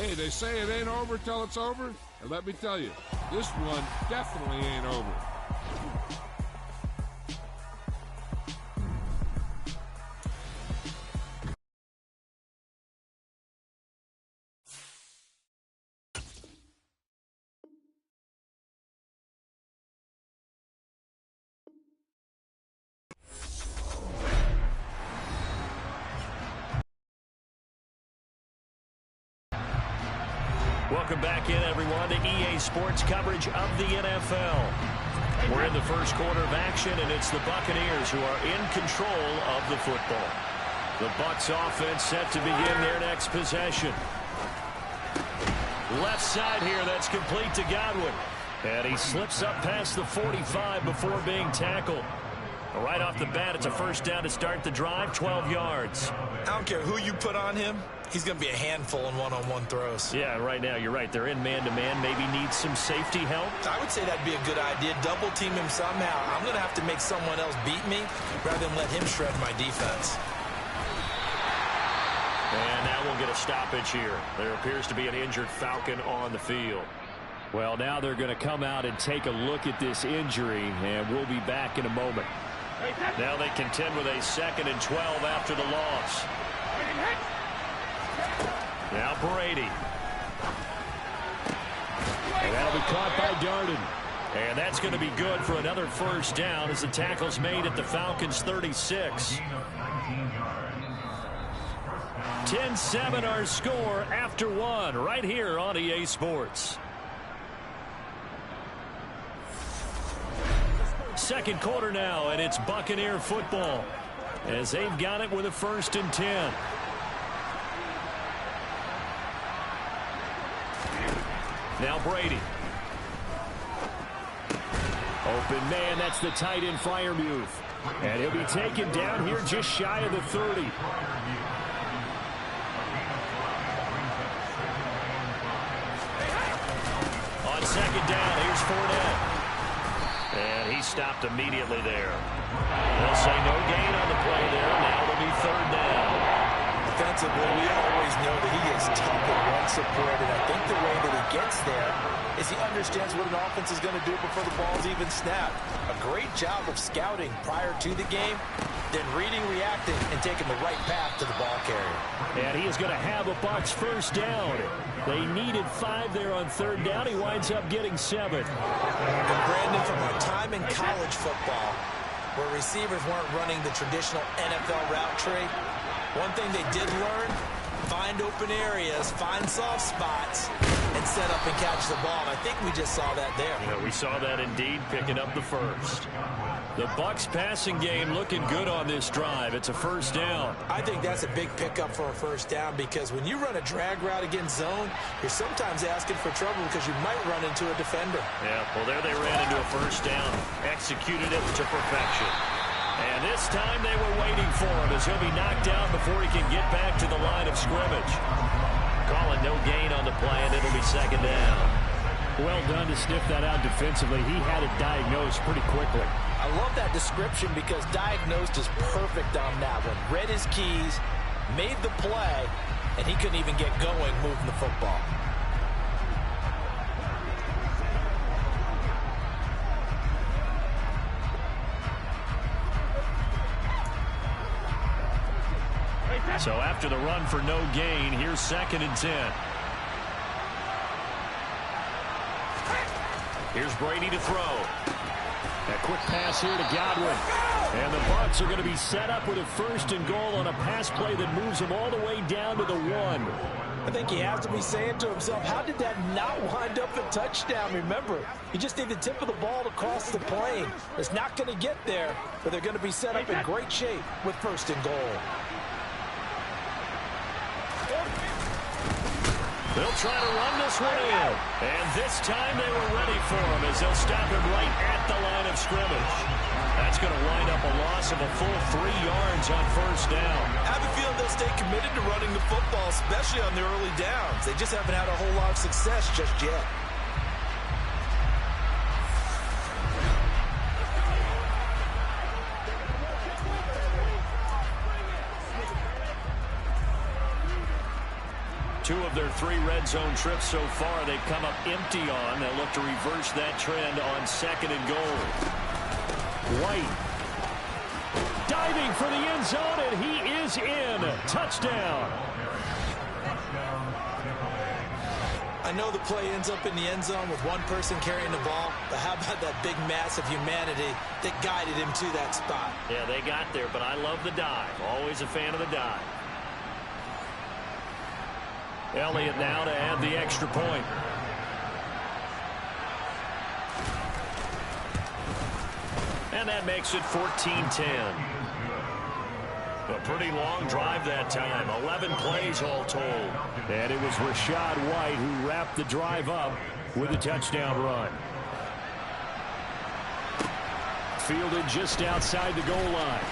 Hey, they say it ain't over till it's over. And let me tell you, this one definitely ain't over. Welcome back in, everyone, to EA Sports coverage of the NFL. We're in the first quarter of action, and it's the Buccaneers who are in control of the football. The Bucs offense set to begin their next possession. Left side here, that's complete to Godwin. And he slips up past the 45 before being tackled. Right off the bat, it's a first down to start the drive, 12 yards. I don't care who you put on him. He's going to be a handful in one-on-one throws. Yeah, right now, you're right. They're in man-to-man. Maybe need some safety help. I would say that'd be a good idea. Double team him somehow. I'm going to have to make someone else beat me rather than let him shred my defense. And now we'll get a stoppage here. There appears to be an injured Falcon on the field. Well, now they're going to come out and take a look at this injury, and we'll be back in a moment. Now they contend with a 2nd and 12 after the loss. Now Brady. And that'll be caught by Darden. And that's going to be good for another first down as the tackle's made at the Falcons' 36. 10-7 our score after one right here on EA Sports. Second quarter now, and it's Buccaneer football as they've got it with a 1st and 10. Now Brady. Open man, that's the tight end Freiermuth. And he'll be taken down here just shy of the 30. On 2nd down, here's Fournette. And he stopped immediately there. They'll say no gain on the play there. Now it'll be 3rd down. Defensively, we always know that he is tough and run-supported. I think the way that he gets there is he understands what an offense is going to do before the ball's even snapped. A great job of scouting prior to the game, then reading, reacting, and taking the right path to the ball carrier. And he is going to have a Bucs first down. They needed 5 there on 3rd down. He winds up getting 7. And Brandon, from our time in college football, where receivers weren't running the traditional NFL route tree, one thing they did learn, find open areas, find soft spots, and set up and catch the ball. And I think we just saw that there. Yeah, we saw that indeed, picking up the first. The Bucs passing game looking good on this drive. It's a first down. I think that's a big pickup for a first down because when you run a drag route against zone, you're sometimes asking for trouble because you might run into a defender. Yeah, well, there they ran into a first down. Executed it to perfection. And this time they were waiting for him as he'll be knocked down before he can get back to the line of scrimmage. Calling no gain on the play, and it'll be 2nd down. Well done to sniff that out defensively. He had it diagnosed pretty quickly. I love that description because diagnosed is perfect on that one. Read his keys, made the play, and he couldn't even get going moving the football. So after the run for no gain, here's 2nd and 10. Here's Brady to throw. A quick pass here to Godwin. And the Bucs are going to be set up with a 1st and goal on a pass play that moves them all the way down to the 1. I think he has to be saying to himself, how did that not wind up a touchdown? Remember, you just need the tip of the ball to cross the plane. It's not going to get there, but they're going to be set up in great shape with 1st and goal. They'll try to run this one in. And this time they were ready for him as they'll stop him right at the line of scrimmage. That's going to wind up a loss of a full 3 yards on 1st down. I have a feeling they'll stay committed to running the football, especially on the early downs. They just haven't had a whole lot of success just yet. 2 of their 3 red zone trips so far, they've come up empty on. They'll look to reverse that trend on 2nd and goal. White diving for the end zone, and he is in. Touchdown. I know the play ends up in the end zone with one person carrying the ball, but how about that big mass of humanity that guided him to that spot? Yeah, they got there, but I love the dive. Always a fan of the dive. Elliott now to add the extra point. And that makes it 14-10. A pretty long drive that time. 11 plays all told. And it was Rachaad White who wrapped the drive up with a touchdown run. Fielded just outside the goal line.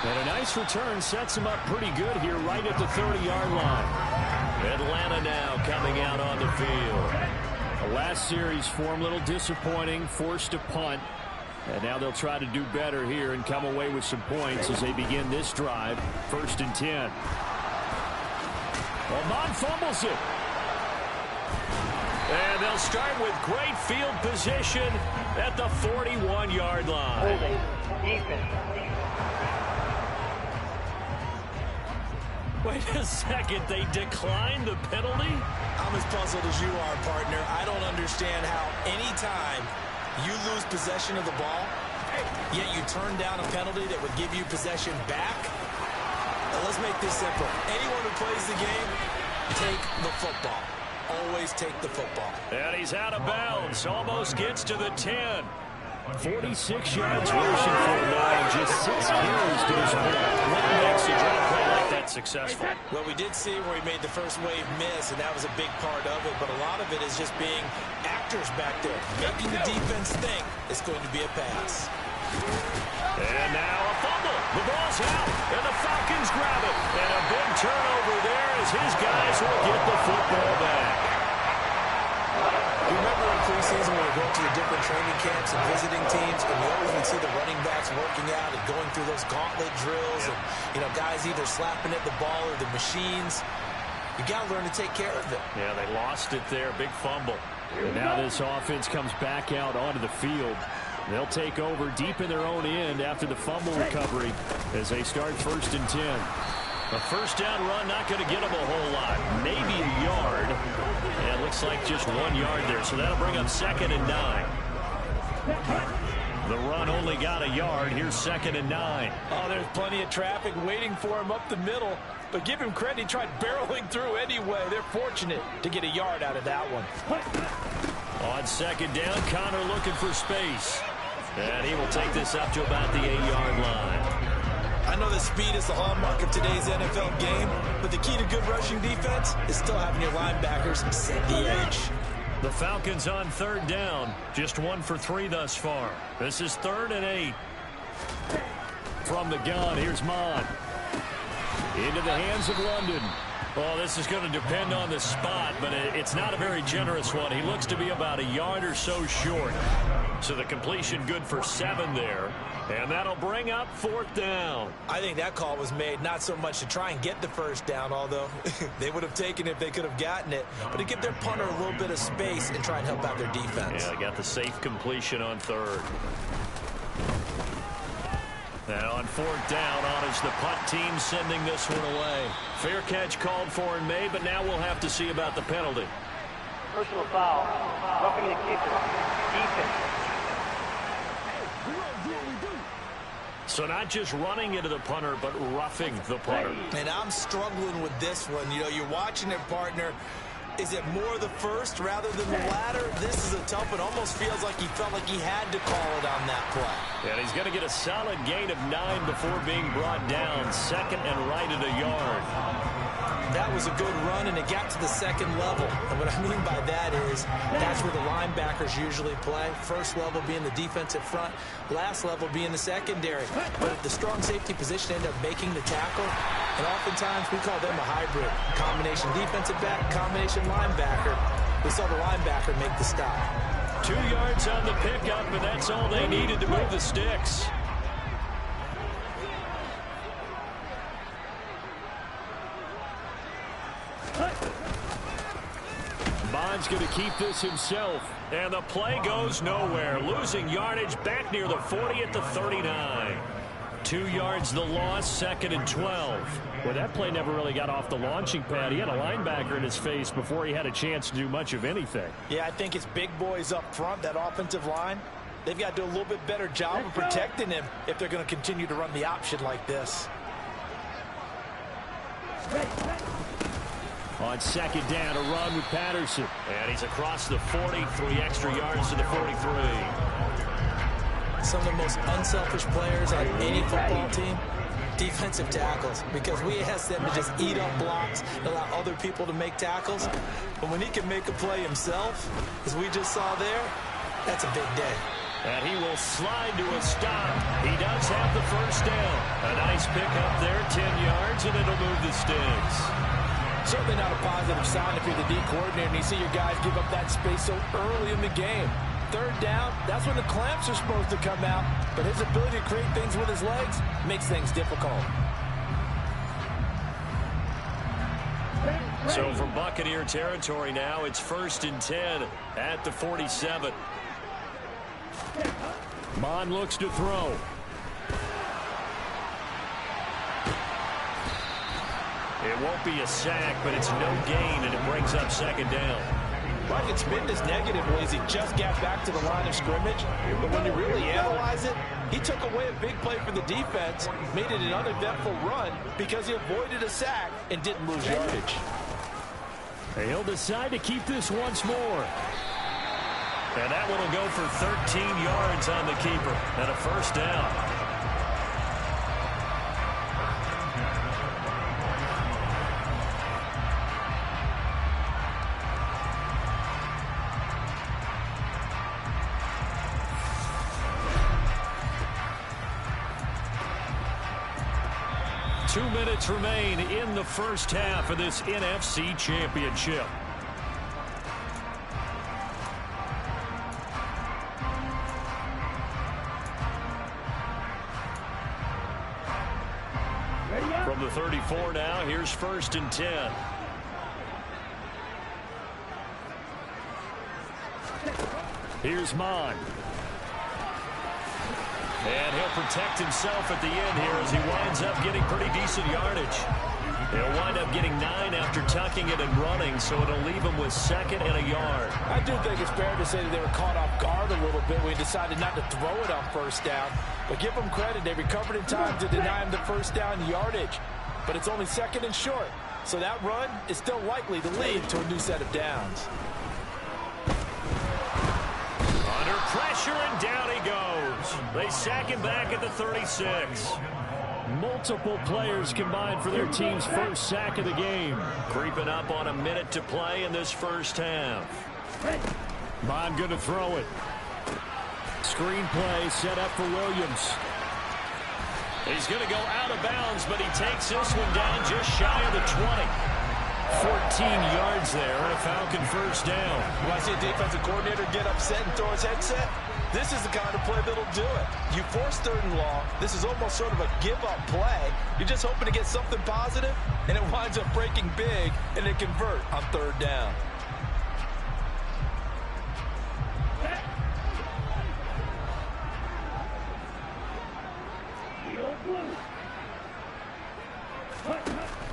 And a nice return sets him up pretty good here right at the 30-yard line. Atlanta now coming out on the field. The last series form a little disappointing, forced a punt. And now they'll try to do better here and come away with some points as they begin this drive. 1st and 10. Ahmad fumbles it. And they'll start with great field position at the 41-yard line. Wait a second, they declined the penalty? I'm as puzzled as you are, partner. I don't understand how any time you lose possession of the ball, yet you turn down a penalty that would give you possession back. Now, let's make this simple. Anyone who plays the game, take the football. Always take the football. And he's out of bounds. Almost gets to the 10. 46 yards rushing for him now, just 6 carries to this point. What makes a drop play like that successful? Well, we did see where he made the first wave miss, and that was a big part of it, but a lot of it is just being actors back there, making the defense think it's going to be a pass. And now a fumble. The ball's out, and the Falcons grab it. And a big turnover there as his guys will get the football back. You remember in preseason when we were going to the different training camps and visiting teams, and we always would see the running backs working out and going through those gauntlet drills, and guys either slapping at the ball or the machines. You got to learn to take care of it. Yeah, they lost it there. Big fumble. And now this offense comes back out onto the field. They'll take over deep in their own end after the fumble recovery as they start 1st and 10. A first down run, not going to get them a whole lot. Maybe a yard. And it looks like just 1 yard there. So that'll bring up 2nd and 9. The run only got a yard. Here's 2nd and 9. Oh, there's plenty of traffic waiting for him up the middle. But give him credit. He tried barreling through anyway. They're fortunate to get a yard out of that one. On 2nd down, Connor looking for space. And he will take this up to about the 8-yard line. I know that speed is the hallmark of today's NFL game, but the key to good rushing defense is still having your linebackers set the edge. The Falcons on 3rd down. Just 1 for 3 thus far. This is 3rd and 8. From the gun, here's Mon. Into the hands of London. Well, this is going to depend on the spot, but it's not a very generous one. He looks to be about a yard or so short. So the completion good for 7 there. And that'll bring up 4th down. I think that call was made not so much to try and get the first down, although they would have taken it if they could have gotten it, but to give their punter a little bit of space and try and help out their defense. Yeah, they got the safe completion on 3rd. Now on 4th down, on is the punt team sending this one away. Fair catch called for and made, but now we'll have to see about the penalty. Personal foul. Roughing the kicker. Defense. So not just running into the punter, but roughing the punter. And I'm struggling with this one. You're watching it, partner. Is it more the first rather than the latter? This is a tough one. Almost feels like he felt like he had to call it on that play. And he's going to get a solid gain of 9 before being brought down. 2nd and right at a yard. That was a good run, and it got to the 2nd level. And what I mean by that is that's where the linebackers usually play. First level being the defensive front, last level being the secondary. But the strong safety position ended up making the tackle, and oftentimes we call them a hybrid. Combination defensive back, combination linebacker. We saw the linebacker make the stop. 2 yards on the pickup, and that's all they needed to move the sticks. Bond's going to keep this himself. And the play goes nowhere. Losing yardage back near the 40 at the 39. 2 yards the loss, 2nd and 12. Well, that play never really got off the launching pad. He had a linebacker in his face before he had a chance to do much of anything. Yeah, I think it's big boys up front, that offensive line. They've got to do a little bit better job of protecting him if they're going to continue to run the option like this. On 2nd down, a run with Patterson. And he's across the 40, 3 extra yards to the 43. Some of the most unselfish players on any football team, defensive tackles, because we ask them to just eat up blocks and allow other people to make tackles. But when he can make a play himself, as we just saw there, that's a big day. And he will slide to a stop. He does have the first down. A nice pick up there, 10 yards, and it'll move the sticks. Certainly not a positive sign if you're the D coordinator and you see your guys give up that space so early in the game. 3rd down, that's when the clamps are supposed to come out, but his ability to create things with his legs makes things difficult. So from Buccaneer territory now, it's 1st and 10 at the 47. Bond looks to throw. It won't be a sack, but it's no gain, and it brings up 2nd down. Well, I can spin this negatively as he just got back to the line of scrimmage. But when you really analyze it, he took away a big play for the defense, made it an uneventful run because he avoided a sack and didn't lose yardage. He'll decide to keep this once more. And that one will go for 13 yards on the keeper and a 1st down. Two minutes remain in the first half of this NFC Championship. From the 34 now, here's 1st and 10. Here's Mon. And he'll protect himself at the end here as he winds up getting pretty decent yardage. He'll wind up getting 9 after tucking it and running, so it'll leave him with 2nd and a yard. I do think it's fair to say that they were caught off guard a little bit when he decided not to throw it on 1st down. But give them credit, they recovered in time to deny him the 1st down yardage. But it's only 2nd and short, so that run is still likely to lead to a new set of downs. Under pressure, and down he goes. They sack him back at the 36. Multiple players combined for their team's first sack of the game. Creeping up on a minute to play in this first half. Bond going to throw it. Screen play set up for Williams. He's going to go out of bounds, but he takes this one down just shy of the 20. 14 yards there, and a Falcon 1st down. When I see a defensive coordinator get upset and throw his headset, this is the kind of play that'll do it. You force 3rd and long. This is almost sort of a give-up play. You're just hoping to get something positive, and it winds up breaking big, and they convert on 3rd down.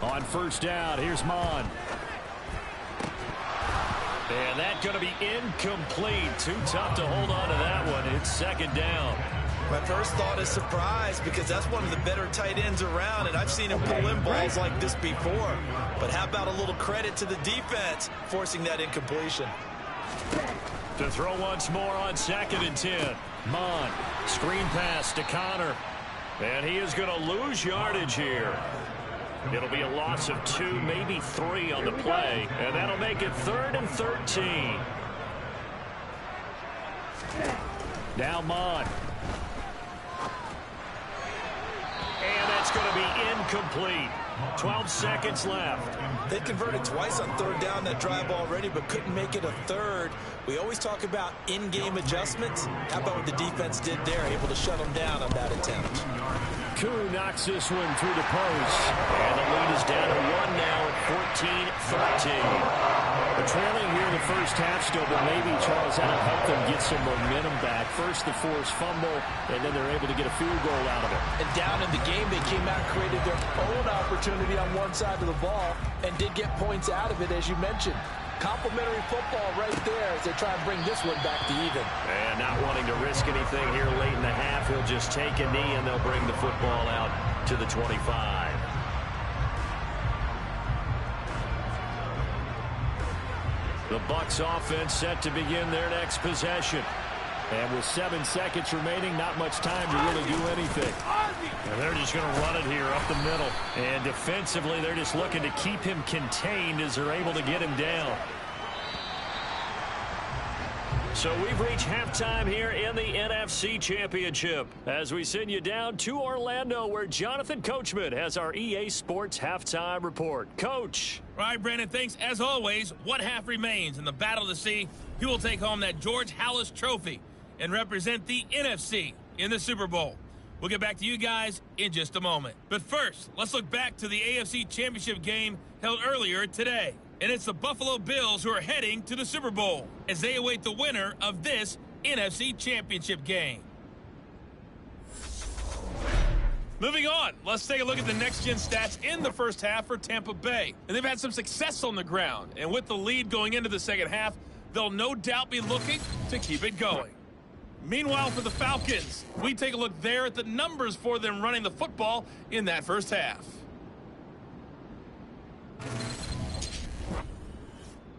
On 1st down, here's Mon. And that's going to be incomplete. Too tough to hold on to that one. It's 2nd down. My first thought is surprise because that's one of the better tight ends around, and I've seen him pull in balls like this before. But how about a little credit to the defense forcing that incompletion? To throw once more on 2nd and 10. Mon, screen pass to Connor. And he is going to lose yardage here. It'll be a loss of 2, maybe 3 on the play. And that'll make it 3rd and 13. Now Mon. And that's going to be incomplete. 12 seconds left. They converted twice on 3rd down that drive already, but couldn't make it a 3rd. We always talk about in-game adjustments. How about what the defense did there, able to shut them down on that attempt? Koo knocks this one through the post. And the lead is down to 1 now at 14-13. The trailing here in the first half still, but maybe, Charles, that'll help them get some momentum back. First, the forced fumble, and then they're able to get a field goal out of it. And down in the game, they came out and created their own opportunity on one side of the ball and did get points out of it, as you mentioned. Complimentary football right there as they try and bring this one back to even. And not wanting to risk anything here late in the half, he'll just take a knee, and they'll bring the football out to the 25. The Bucs offense set to begin their next possession. And with 7 seconds remaining, not much time to really do anything. And they're just going to run it here up the middle. And defensively, they're just looking to keep him contained as they're able to get him down. So we've reached halftime here in the NFC Championship as we send you down to Orlando, where Jonathan Coachman has our EA Sports Halftime Report. Coach. All right, Brandon, thanks. As always, one half remains in the battle to see who will take home that George Halas Trophy and represent the NFC in the Super Bowl. We'll get back to you guys in just a moment. But first, let's look back to the AFC Championship game held earlier today. And it's the Buffalo Bills who are heading to the Super Bowl as they await the winner of this NFC Championship game. Moving on, let's take a look at the next-gen stats in the first half for Tampa Bay. And they've had some success on the ground. And with the lead going into the second half, they'll no doubt be looking to keep it going. Meanwhile, for the Falcons, we take a look there at the numbers for them running the football in that first half.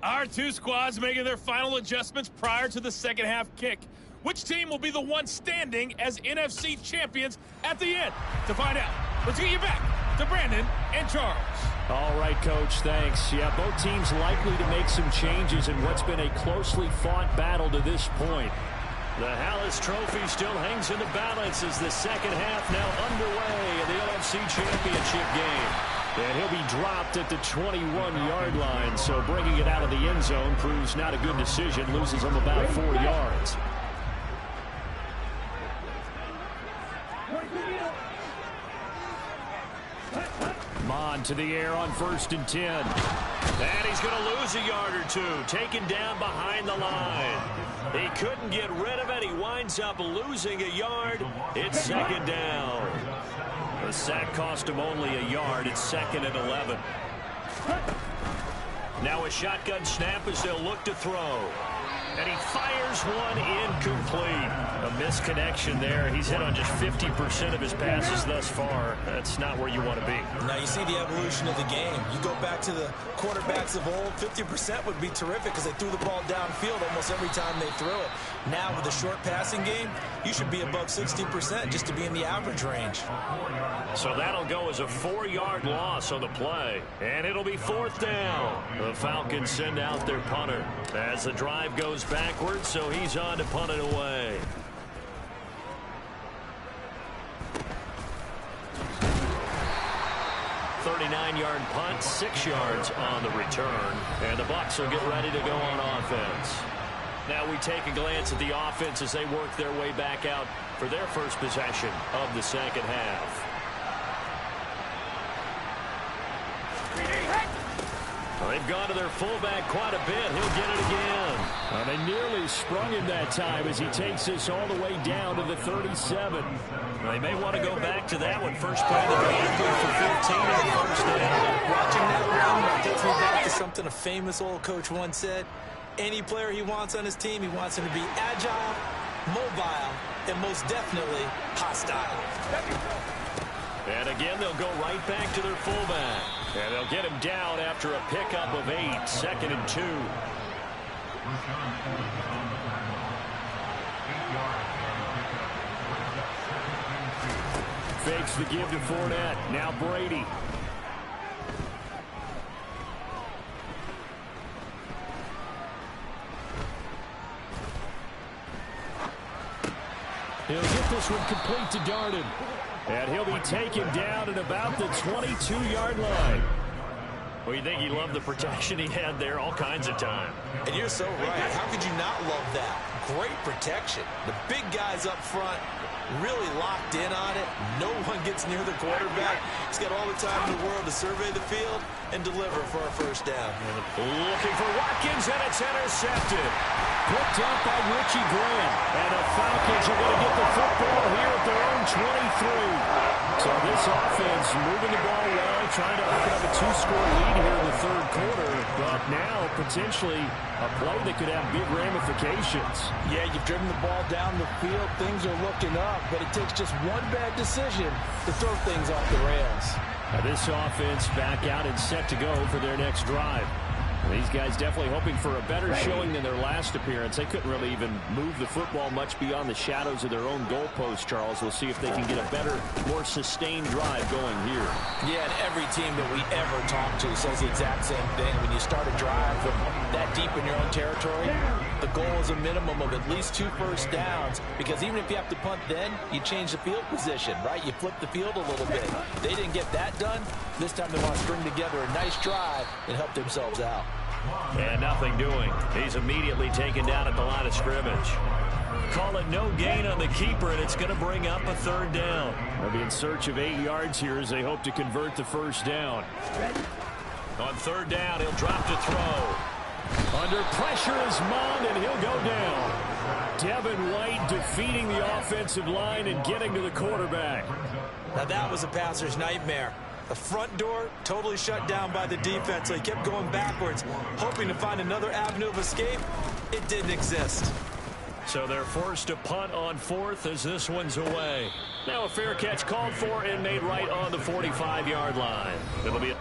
Our two squads making their final adjustments prior to the second half kick. Which team will be the one standing as NFC champions at the end? To find out, let's get you back to Brandon and Charles. All right, Coach, thanks. Yeah, both teams likely to make some changes in what's been a closely fought battle to this point. The Halas Trophy still hangs in the balance as the second half now underway in the NFC Championship game. And he'll be dropped at the 21-yard line, so bringing it out of the end zone proves not a good decision, loses him about 4 yards. Mon to the air on 1st and 10. And he's going to lose a yard or two, taken down behind the line. He couldn't get rid of it. He winds up losing a yard. It's second down. The sack cost him only a yard. It's 2nd and 11. Now a shotgun snap as they'll look to throw. And he fires one incomplete. A misconnection there. He's hit on just 50% of his passes thus far. That's not where you want to be. Now you see the evolution of the game. You go back to the quarterbacks of old, 50% would be terrific because they threw the ball downfield almost every time they threw it. Now with the short passing game, you should be above 60% just to be in the average range. So that'll go as a 4-yard loss on the play. And it'll be 4th down. The Falcons send out their punter as the drive goes backwards, so he's on to punt it away. "39-yard punt, 6 yards on the return. And the Bucs will get ready to go on offense. Now we take a glance at the offense as they work their way back out for their first possession of the second half. Well, they've gone to their fullback quite a bit. He'll get it again. And they nearly sprung him that time as he takes this all the way down to the 37. They may want to go back to that one. First play of the game for 15 on the first down. Watching that round that takes me back to something a famous old coach once said. Any player he wants on his team, he wants him to be agile, mobile, and most definitely hostile. And again, they'll go right back to their fullback. And they'll get him down after a pickup of 8, 2nd and 2. Fakes the give to Fournette. Now Brady. He'll get this one complete to Darden. And he'll be taken down at about the 22-yard line. Well, you think he loved the protection he had there all kinds of time. And you're so right. How could you not love that? Great protection. The big guys up front really locked in on it. No one gets near the quarterback. He's got all the time in the world to survey the field and deliver for a first down. Looking for Watkins, and it's intercepted. Picked up by Richie Grant. And the Falcons are going to get the football here at their own 23. So this offense moving the ball well, trying to open up a 2-score lead here in the third quarter. But now potentially a play that could have big ramifications. Yeah, you've driven the ball down the field. Things are looking up, but it takes just one bad decision to throw things off the rails. Now this offense back out and set to go for their next drive. These guys definitely hoping for a better showing than their last appearance. They couldn't really even move the football much beyond the shadows of their own goalpost, Charles. We'll see if they can get a better, more sustained drive going here. Yeah, and every team that we ever talk to says the exact same thing. When you start a drive from that deep in your own territory, the goal is a minimum of at least 2 first downs, because even if you have to punt then, you change the field position, right? You flip the field a little bit. They didn't get that done. This time they want to string together a nice drive and help themselves out. And nothing doing. He's immediately taken down at the line of scrimmage. Call it no gain on the keeper, and it's going to bring up a third down. They'll be in search of 8 yards here as they hope to convert the first down. On third down, he'll drop to throw. Under pressure is Mond, and he'll go down. Devin White defeating the offensive line and getting to the quarterback. Now that was a passer's nightmare. The front door totally shut down by the defense, so he kept going backwards, hoping to find another avenue of escape. It didn't exist. So they're forced to punt on fourth as this one's away. Now a fair catch called for and made right on the 45-yard line. It'll be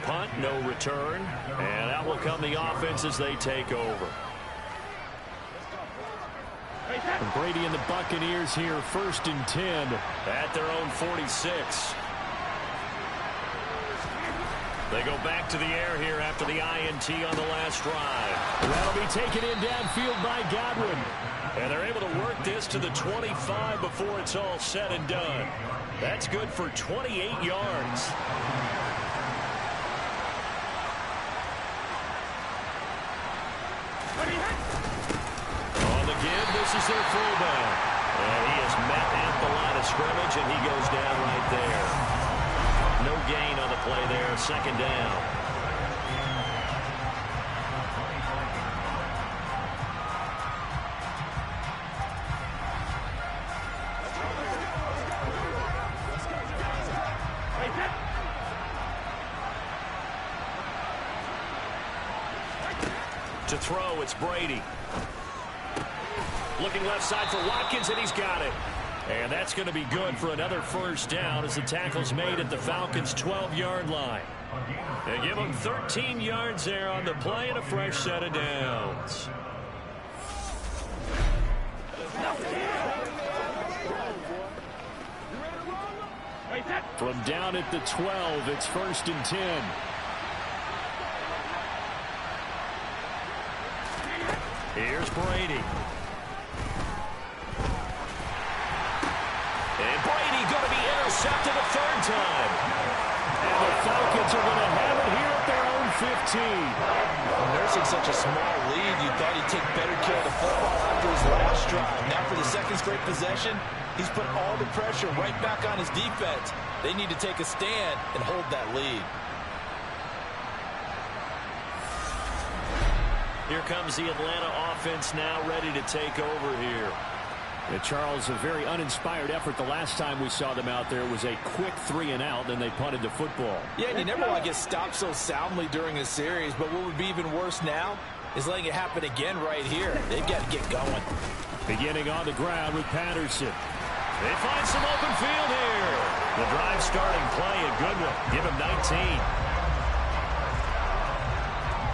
punt, no return, and out will come the offense as they take over. And Brady and the Buccaneers here, 1st and 10 at their own 46. They go back to the air here after the INT on the last drive. That'll be taken in downfield by Godwin. And they're able to work this to the 25 before it's all said and done. That's good for 28 yards. On the give, this is their fullback. And he is met at the line of scrimmage, and he goes down right there. No gain on the play there, second down. To throw, it's Brady. Looking left side for Watkins, and he's got it. And that's going to be good for another first down as the tackle's made at the Falcons' 12-yard line. They give him 13 yards there on the play and a fresh set of downs. From down at the 12, it's 1st and 10. Here's Brady. And Brady going to be intercepted a third time. And the Falcons are going to have it here at their own 15. Nursing such a small lead, you thought he'd take better care of the football after his last drive. Now for the second straight possession, he's put all the pressure right back on his defense. They need to take a stand and hold that lead. Here comes the Atlanta offense now ready to take over here. Charles, a very uninspired effort. The last time we saw them out there was a quick 3-and-out, then they punted the football. Yeah, and you never want to get stopped so soundly during a series, but what would be even worse now is letting it happen again right here. They've got to get going. Beginning on the ground with Patterson. They find some open field here. The drive starting play, a good one. Give him 19.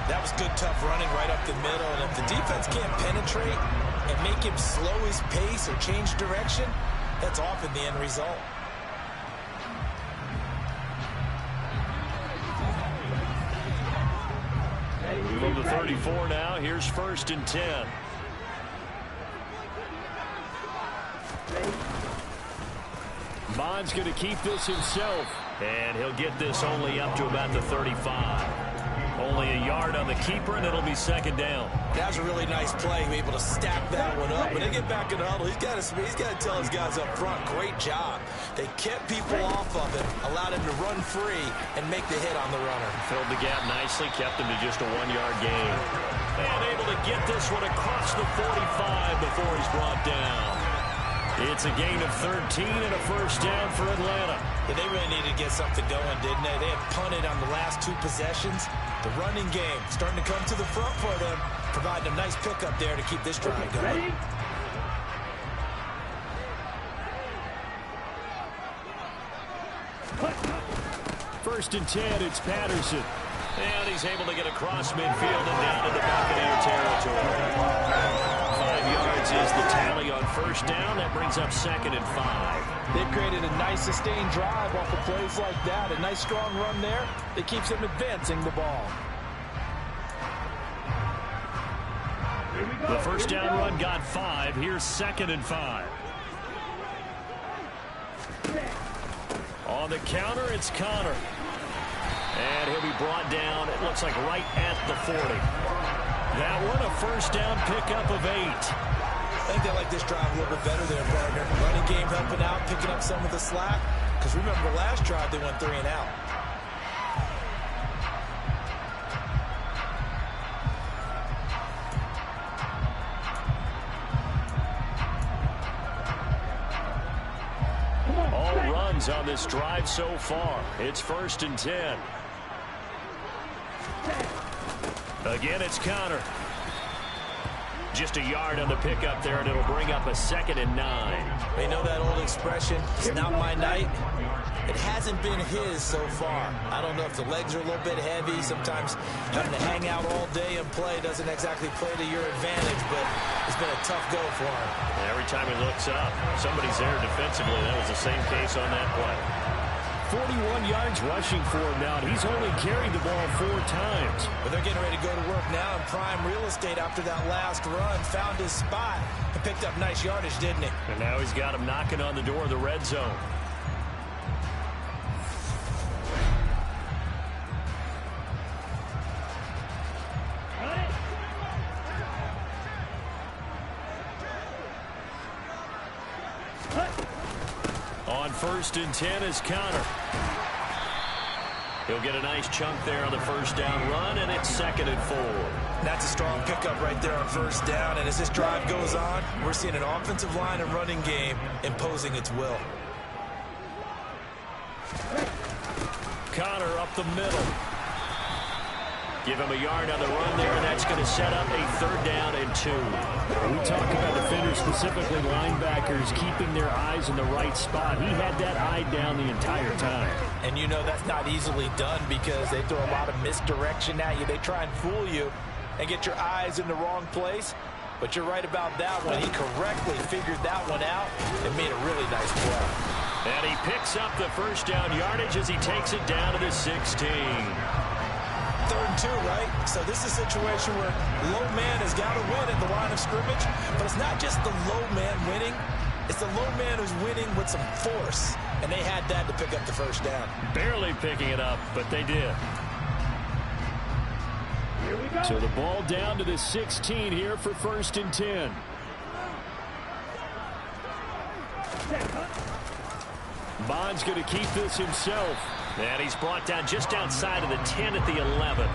That was good, tough running right up the middle. And if the defense can't penetrate and make him slow his pace or change direction, that's often the end result. From the 34 now, here's 1st and 10. Bond's going to keep this himself. And he'll get this only up to about the 35. Only a yard on the keeper, and it'll be second down. That was a really nice play. Be able to stack that one up. When they get back in the huddle, he's got to tell his guys up front, great job. They kept people off of him, allowed him to run free, and make the hit on the runner. Filled the gap nicely, kept him to just a 1-yard gain. And able to get this one across the 45 before he's brought down. It's a gain of 13 and a first down for Atlanta. Yeah, they really needed to get something going, didn't they? They had punted on the last 2 possessions. The running game starting to come to the front for them, providing a nice pickup there to keep this drive going. 1st and 10, it's Patterson. And he's able to get across midfield and down to the Buccaneer territory. 5 yards is the tally on first down. That brings up 2nd and 5. They've created a nice sustained drive off of plays like that. A nice strong run there that keeps them advancing the ball. The first down run got 5. Here's 2nd and 5. On the counter, it's Connor. And he'll be brought down, it looks like right at the 40. That one, a first down pickup of 8. I think they like this drive a little bit better there, partner. Running game helping out, picking up some of the slack. Because remember, last drive they went 3-and-out. All runs on this drive so far. It's 1st and 10. Again, it's Connor. Just a yard on the pickup there, and it'll bring up a 2nd and 9. They know that old expression, it's not my night. It hasn't been his so far. I don't know if the legs are a little bit heavy. Sometimes having to hang out all day and play doesn't exactly play to your advantage, but it's been a tough go for him. Every time he looks up, somebody's there defensively. That was the same case on that play. 41 yards rushing for him now, and he's only carried the ball 4 times. But they're getting ready to go to work now in prime real estate after that last run. Found his spot and picked up nice yardage, didn't he? And now he's got him knocking on the door of the red zone. On 1st and 10 is Connor. He'll get a nice chunk there on the first down run, and it's 2nd and 4. That's a strong pickup right there on first down, and as this drive goes on, we're seeing an offensive line and running game imposing its will. Connor up the middle. Give him a yard on the run there, and that's going to set up a 3rd down and 2. We talk about defenders, specifically linebackers, keeping their eyes in the right spot. He had that eye down the entire time. And you know that's not easily done because they throw a lot of misdirection at you. They try and fool you and get your eyes in the wrong place. But you're right about that one. He correctly figured that one out and made a really nice play. And he picks up the first down yardage as he takes it down to the 16. 3rd and 2, right? So this is a situation where low man has got to win at the line of scrimmage, but it's not just the low man winning. It's the low man who's winning with some force, and they had that to pick up the first down. Barely picking it up, but they did. So the ball down to the 16 here for 1st and 10. Bond's going to keep this himself. And he's brought down just outside of the 10 at the 11.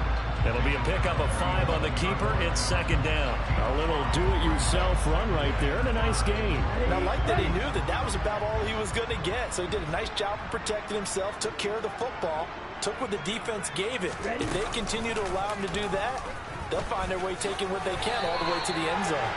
It'll be a pickup of 5 on the keeper. It's 2nd down. A little do-it-yourself run right there and a nice gain. And I like that he knew that that was about all he was going to get. So he did a nice job of protecting himself, took care of the football, took what the defense gave him. If they continue to allow him to do that, they'll find their way taking what they can all the way to the end zone.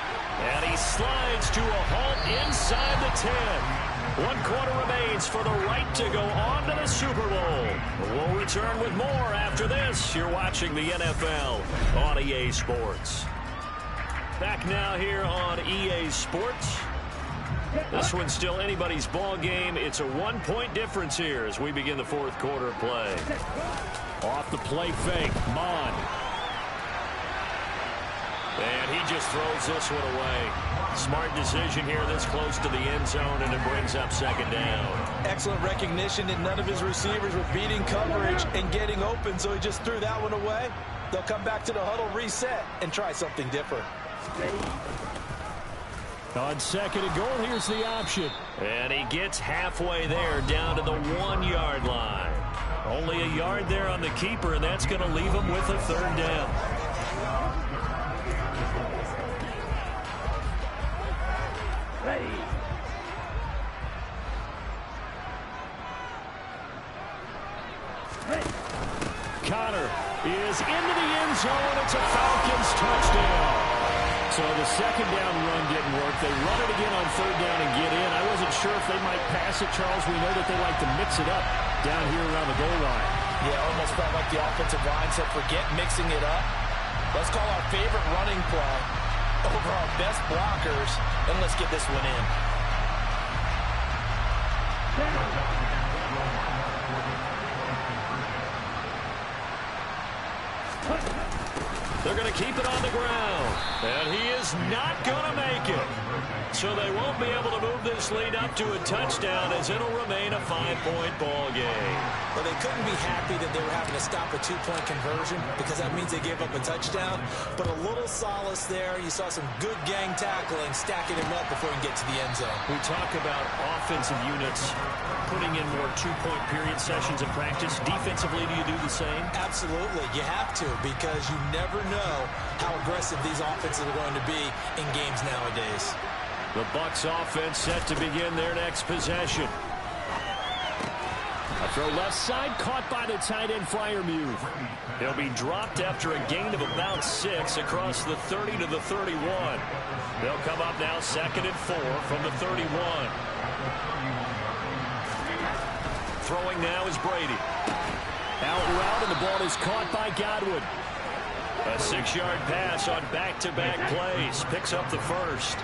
And he slides to a halt inside the 10. 1 quarter remains for the right to go on to the Super Bowl. We'll return with more after this. You're watching the NFL on EA Sports. Back now here on EA Sports. This one's still anybody's ball game. It's a 1-point difference here as we begin the 4th quarter of play. Off the play fake, Mond. And he just throws this one away. Smart decision here this close to the end zone, and it brings up 2nd down. Excellent recognition that none of his receivers were beating coverage and getting open, so he just threw that one away. They'll come back to the huddle, reset, and try something different. On 2nd and goal, here's the option. And he gets halfway there down to the 1-yard line. Only a yard there on the keeper, and that's going to leave him with a 3rd down. Connor is into the end zone. It's a Falcons touchdown. So the 2nd down run didn't work. They run it again on 3rd down and get in. I wasn't sure if they might pass it, Charles. We know that they like to mix it up down here around the goal line. Yeah, almost felt like the offensive line said, forget mixing it up. Let's call our favorite running play over our best blockers, and let's get this one in. They're going to keep it on the ground. And he is not going to make it. So they won't be able to move this lead up to a touchdown as it'll remain a 5-point ball game. Well, they couldn't be happy that they were having to stop a 2-point conversion because that means they gave up a touchdown. But a little solace there. You saw some good gang tackling, stacking him up before he can get to the end zone. We talk about offensive units putting in more 2-point period sessions of practice. Defensively, do you do the same? Absolutely. You have to because you never know how aggressive these offenses are going to be in games nowadays. The Bucs offense set to begin their next possession. A throw left side, caught by the tight end Freiermuth. He'll be dropped after a gain of about 6 across the 30 to the 31. They'll come up now 2nd and 4 from the 31. Throwing now is Brady. Out route, and the ball is caught by Godwin. A 6-yard pass on back-to-back plays. Picks up the first.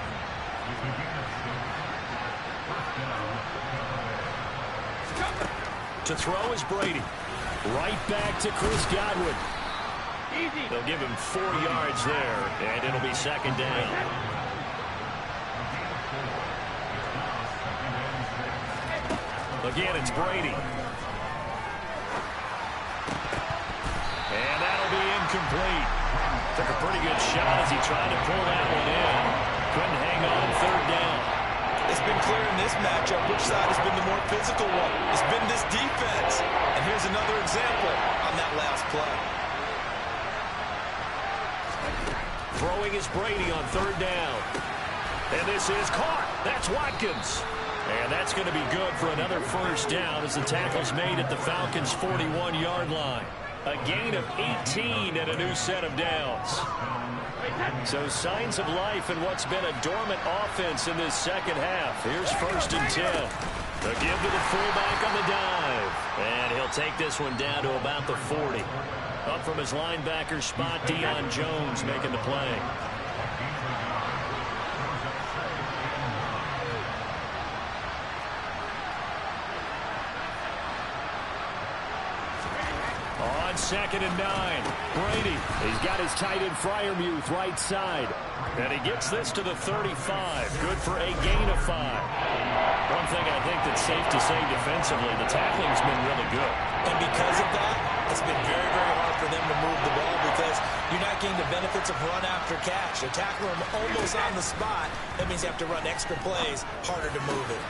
To throw is Brady. Right back to Chris Godwin. They'll give him 4 yards there, and it'll be second down. Again, it's Brady. And that'll be incomplete. Took a pretty good shot as he tried to pull that one in. Couldn't hang on third down. It's been clear in this matchup which side has been the more physical one. It's been this defense. And here's another example on that last play. Throwing is Brady on third down. And this is caught. That's Watkins. And that's going to be good for another first down as the tackle's made at the Falcons' 41-yard line. A gain of 18 and a new set of downs. So signs of life in what's been a dormant offense in this second half. Here's 1st and 10. The give to the fullback on the dive. And he'll take this one down to about the 40. Up from his linebacker spot, Deion Jones making the play. On 2nd and 9, Brady. He's got his tight end Freiermuth right side. And he gets this to the 35. Good for a gain of 5. One thing I think that's safe to say defensively, the tackling's been really good. And because of that, it's been very, very hard for them to move the ball because you're not getting the benefits of run after catch. They're tackling them almost on the spot. That means you have to run extra plays, harder to move it.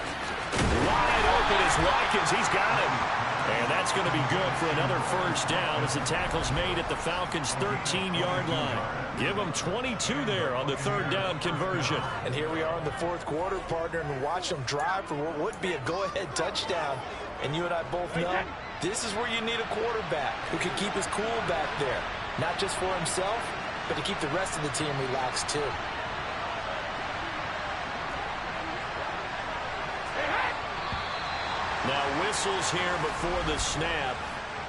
Wide open is Watkins. He's got him. And that's going to be good for another first down as the tackle's made at the Falcons' 13-yard line. Give them 22 there on the third down conversion. And here we are in the 4th quarter, partner, and watch them drive for what would be a go-ahead touchdown. And you and I both know this is where you need a quarterback who can keep his cool back there. Not just for himself, but to keep the rest of the team relaxed too. Now whistles here before the snap.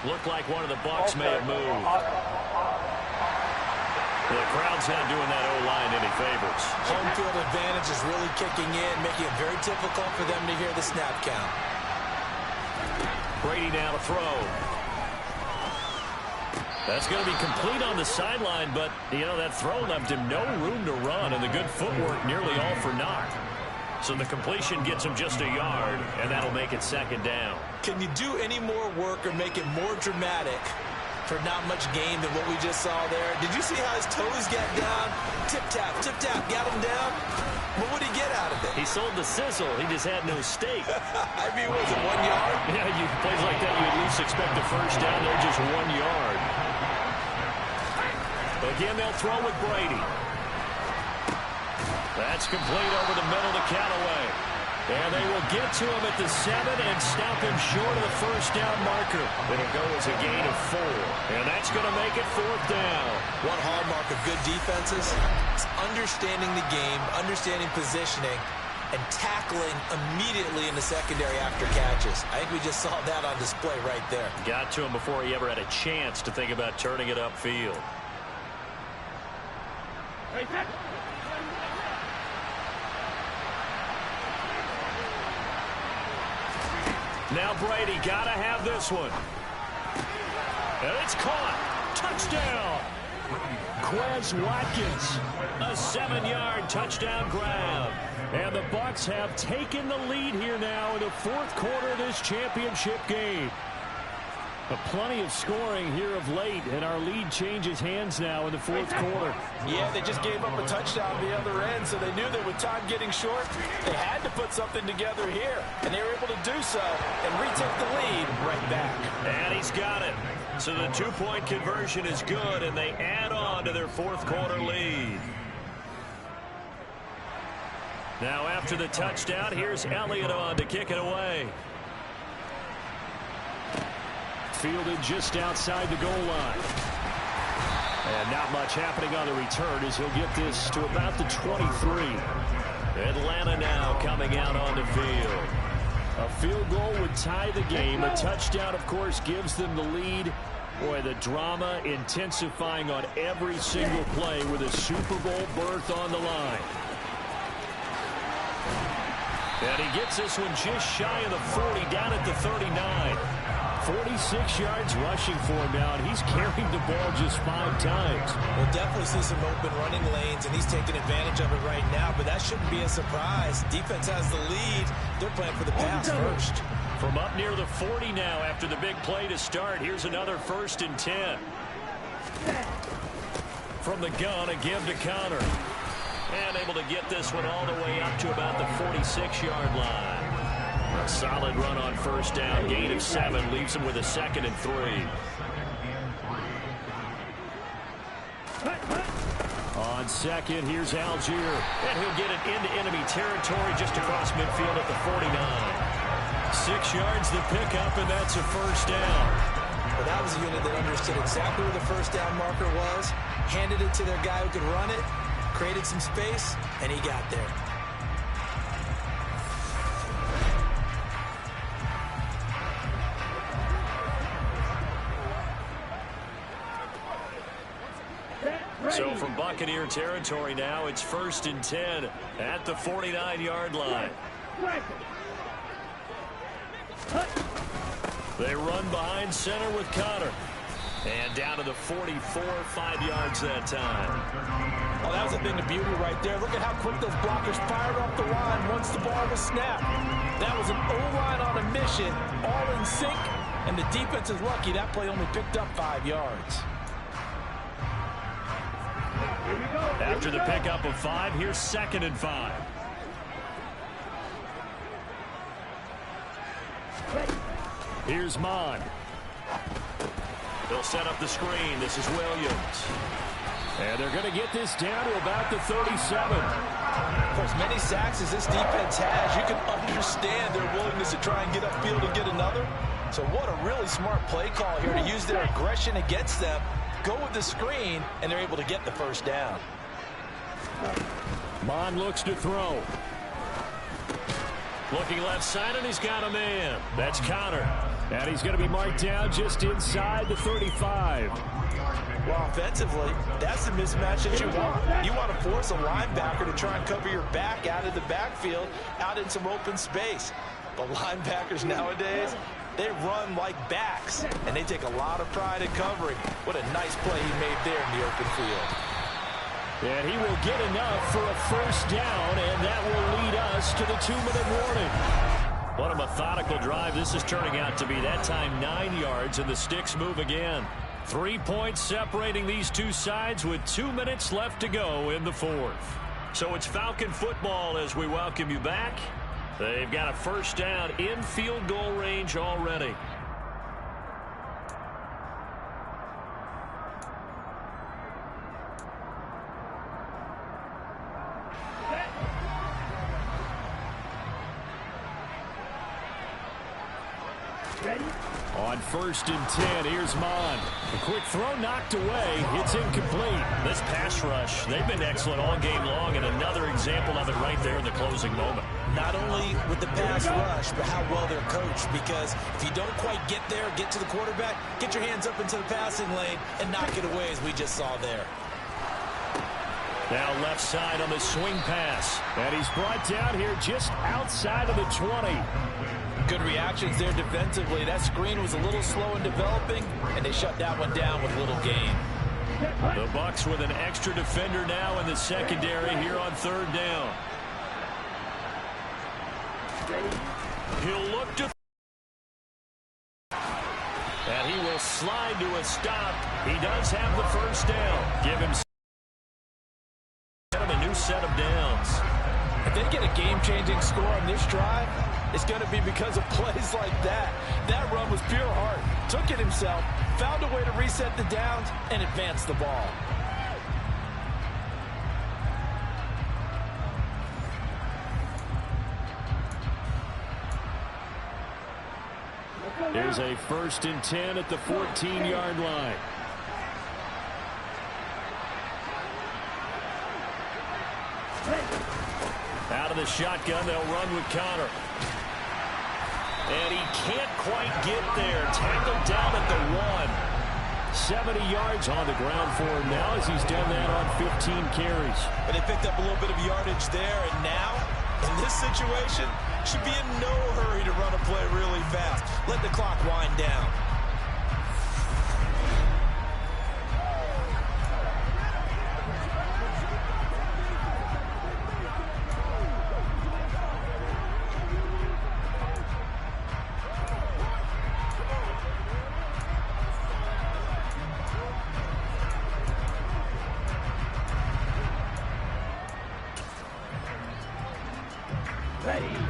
Looked like one of the Bucs may have moved. The crowd's not doing that O-line any favors. Home field advantage is really kicking in, making it very difficult for them to hear the snap count. Brady now to throw. That's going to be complete on the sideline, but, you know, that throw left him no room to run, and the good footwork nearly all for naught. So the completion gets him just a yard, and that'll make it second down. Can you do any more work or make it more dramatic for not much gain than what we just saw there? Did you see how his toes got down? Tip-tap, got him down. What would he get out of it? He sold the sizzle. He just had no steak. I mean, was it 1 yard? Yeah, you plays like that, you at least expect a first down. They're just 1 yard. Again, they'll throw with Brady. That's complete over the middle to Callaway. And they will get to him at the 7 and stop him short of the first down marker. It'll go as a gain of 4. And that's going to make it 4th down. One hallmark of good defenses is understanding the game, understanding positioning, and tackling immediately in the secondary after catches. I think we just saw that on display right there. Got to him before he ever had a chance to think about turning it upfield. Now Brady got to have this one. And it's caught. Touchdown. Quez Watkins. A 7-yard touchdown grab. And the Bucs have taken the lead here now in the 4th quarter of this championship game. But plenty of scoring here of late, and our lead changes hands now in the 4th quarter. Yeah, they just gave up a touchdown the other end, so they knew that with time getting short, they had to put something together here. And they were able to do so and retake the lead right back. And he's got it. So the 2-point conversion is good, and they add on to their 4th quarter lead. Now after the touchdown, here's Elliott on to kick it away. Fielded just outside the goal line. And not much happening on the return as he'll get this to about the 23. Atlanta now coming out on the field. A field goal would tie the game. A touchdown, of course, gives them the lead. Boy, the drama intensifying on every single play with a Super Bowl berth on the line. And he gets this one just shy of the 40, down at the 39. 46 yards rushing for him now, and he's carried the ball just 5 times. We'll definitely see some open running lanes, and he's taking advantage of it right now, but that shouldn't be a surprise. Defense has the lead. They're playing for the pass first. From up near the 40 now after the big play to start, here's another 1st and 10. From the gun, a give to Connor. And able to get this one all the way up to about the 46-yard line. A solid run on 1st down. Gain of 7 leaves him with a 2nd and 3. On 2nd, here's Algier. And he'll get it into enemy territory just across midfield at the 49. 6 yards the pickup, and that's a 1st down. Well, that was a unit that understood exactly where the 1st down marker was, handed it to their guy who could run it, created some space, and he got there. So from Buccaneer territory now, it's 1st and 10 at the 49-yard line. They run behind center with Connor. And down to the 44, 5 yards that time. Oh, that was a thing of beauty right there. Look at how quick those blockers fired off the line once the ball was snapped. That was an O-line on a mission, all in sync, and the defense is lucky that play only picked up 5 yards. After the pickup of 5, here's 2nd and 5. Here's Mon. They'll set up the screen. This is Williams. And they're going to get this down to about the 37. For as many sacks as this defense has, you can understand their willingness to try and get upfield and get another. So what a really smart play call here to use their aggression against them, go with the screen, and they're able to get the 1st down. Mon looks to throw. Looking left side, and he's got a man. That's Connor. And he's going to be marked down just inside the 35. Well, offensively, that's the mismatch that you want. You want to force a linebacker to try and cover your back out of the backfield, out in some open space. But linebackers nowadays, they run like backs, and they take a lot of pride in covering. What a nice play he made there in the open field. And he will get enough for a 1st down, and that will lead us to the 2-minute warning. What a methodical drive this is turning out to be. That time 9 yards, and the sticks move again. 3 points separating these two sides with 2 minutes left to go in the 4th. So it's Falcon football as we welcome you back. They've got a 1st down in field goal range already. On 1st and 10, here's Mon. A quick throw knocked away. It's incomplete. This pass rush, they've been excellent all game long, and another example of it right there in the closing moment. Not only with the pass rush, but how well they're coached, because if you don't quite get there, get to the quarterback, get your hands up into the passing lane and knock it away, as we just saw there. Now left side on the swing pass. And he's brought down here just outside of the 20. Good reactions there defensively. That screen was a little slow in developing, and they shut that one down with little gain. The Bucs with an extra defender now in the secondary here on 3rd down. He'll look to... And he will slide to a stop. He does have the 1st down. Give him a new set of downs. If they get a game-changing score on this drive, it's going to be because of plays like that. That run was pure heart. Took it himself, found a way to reset the downs, and advance the ball. Here's a 1st and 10 at the 14-yard line. Out of the shotgun, they'll run with Connor. And he can't quite get there. Tackled down at the 1. 70 yards on the ground for him now as he's done that on 15 carries. But they picked up a little bit of yardage there, and now, in this situation, should be in no hurry to run a play really fast. Let the clock wind down.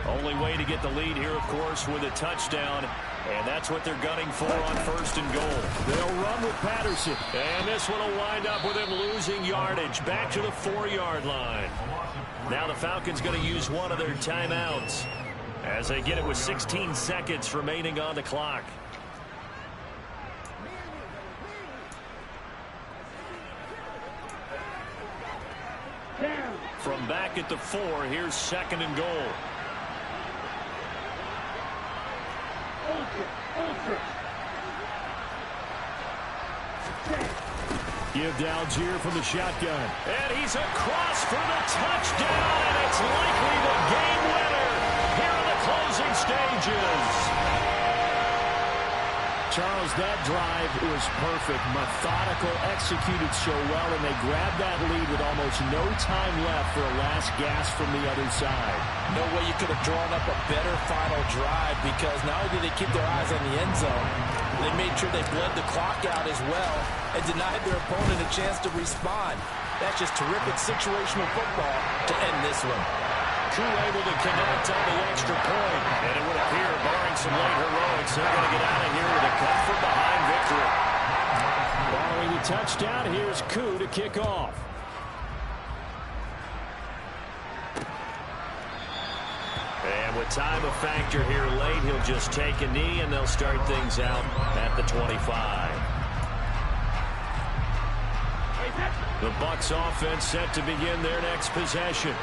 Only way to get the lead here, of course, with a touchdown. And that's what they're gunning for on 1st and goal. They'll run with Patterson. And this one will wind up with him losing yardage back to the 4-yard line. Now the Falcons going to use one of their timeouts as they get it with 16 seconds remaining on the clock. From back at the 4, here's 2nd and goal. Give to Algier from the shotgun. And he's across for the touchdown, and it's likely the game winner here in the closing stages. Charles, that drive was perfect. Methodical, executed so well, and they grabbed that lead with almost no time left for a last gasp from the other side. No way you could have drawn up a better final drive, because not only did they keep their eyes on the end zone, they made sure they bled the clock out as well and denied their opponent a chance to respond. That's just terrific situational football to end this one. Koo able to connect on the extra point. And it would appear, barring some late heroics, they're going to get out of here with a come-from-behind victory. Following the touchdown, here's Koo to kick off. And with time a factor here late, he'll just take a knee, and they'll start things out at the 25. The Bucs offense set to begin their next possession.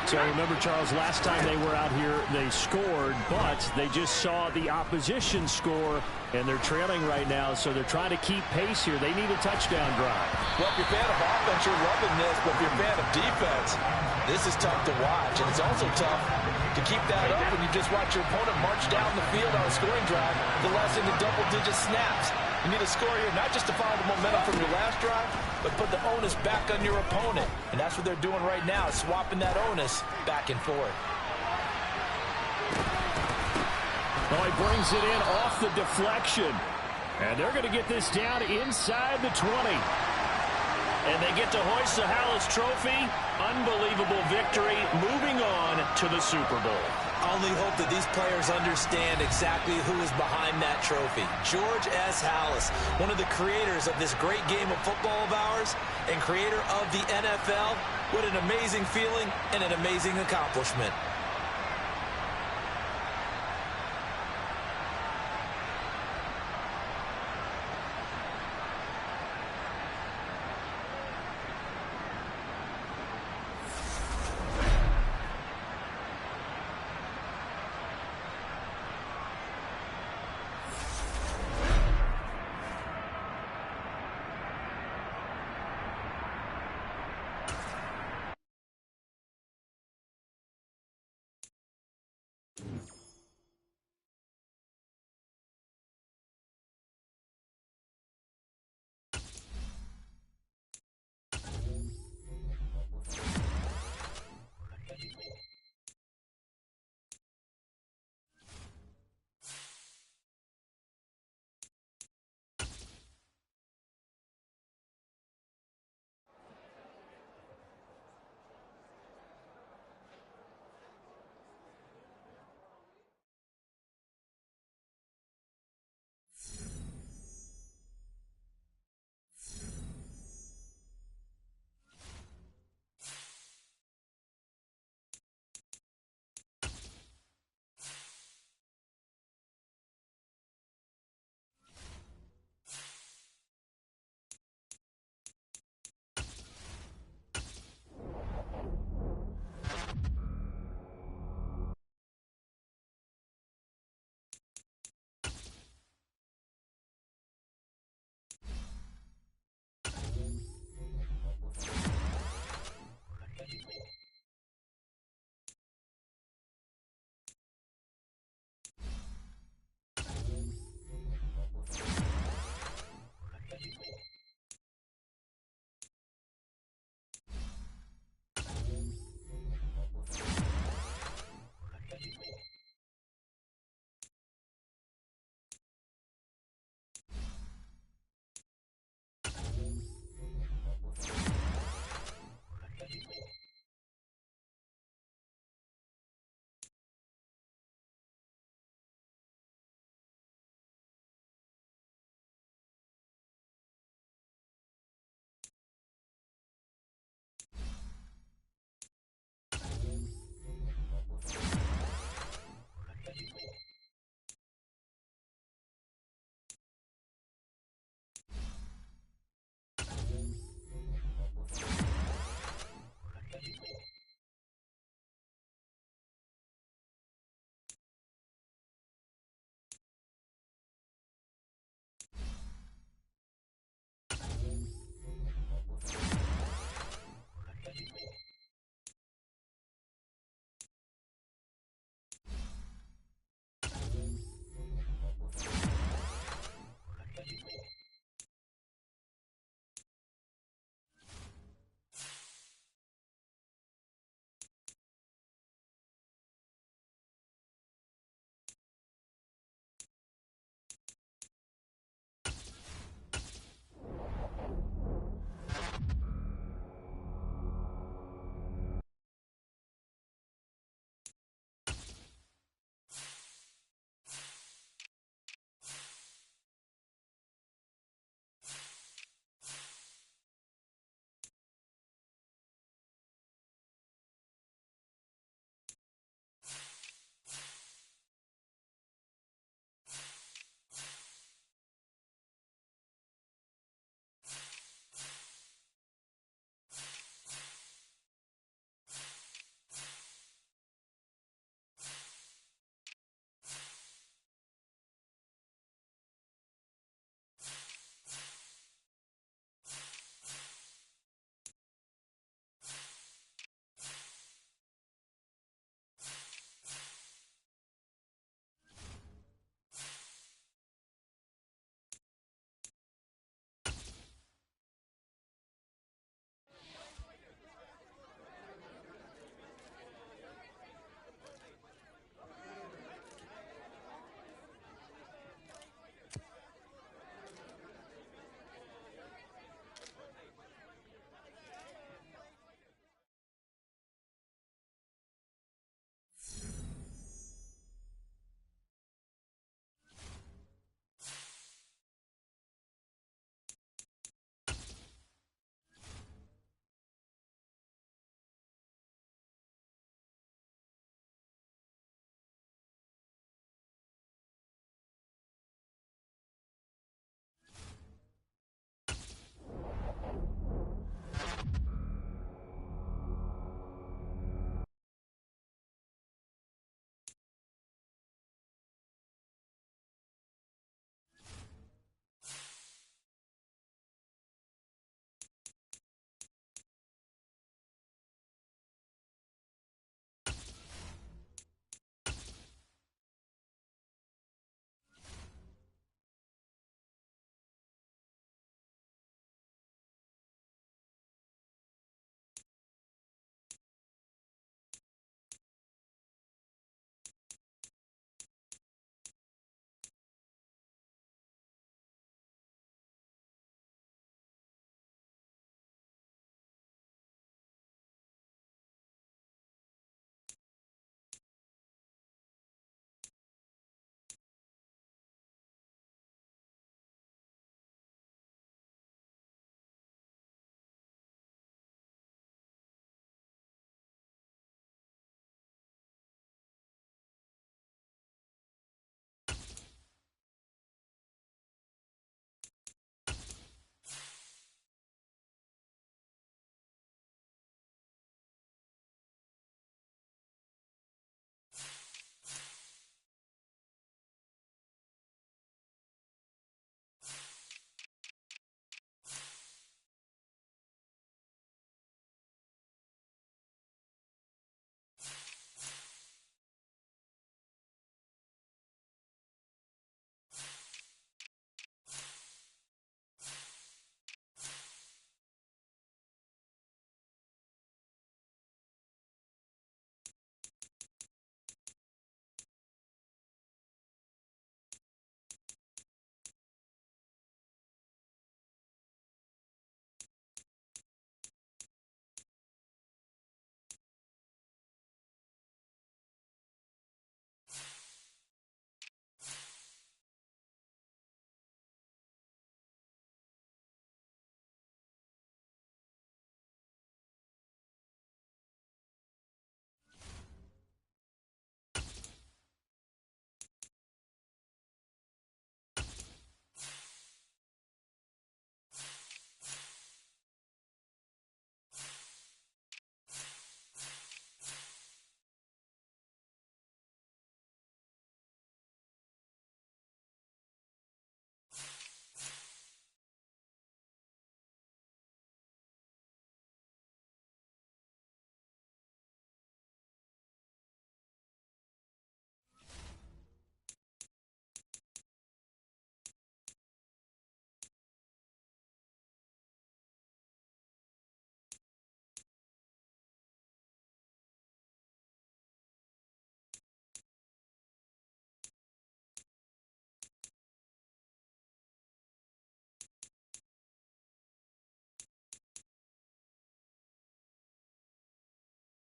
So remember, Charles, last time they were out here, they scored, but they just saw the opposition score, and they're trailing right now, so they're trying to keep pace here. They need a touchdown drive. Well, if you're a fan of offense, you're loving this, but if you're a fan of defense, this is tough to watch, and it's also tough to keep that up when you just watch your opponent march down the field on a scoring drive to less into double-digit snaps. You need a score here, not just to follow the momentum from your last drive, but put the onus back on your opponent. And that's what they're doing right now, swapping that onus back and forth. Oh, he brings it in off the deflection. And they're going to get this down inside the 20. And they get to hoist the Hallis Trophy. Unbelievable victory, moving on to the Super Bowl. I only hope that these players understand exactly who is behind that trophy. George S. Hallis, one of the creators of this great game of football of ours and creator of the NFL. What an amazing feeling and an amazing accomplishment.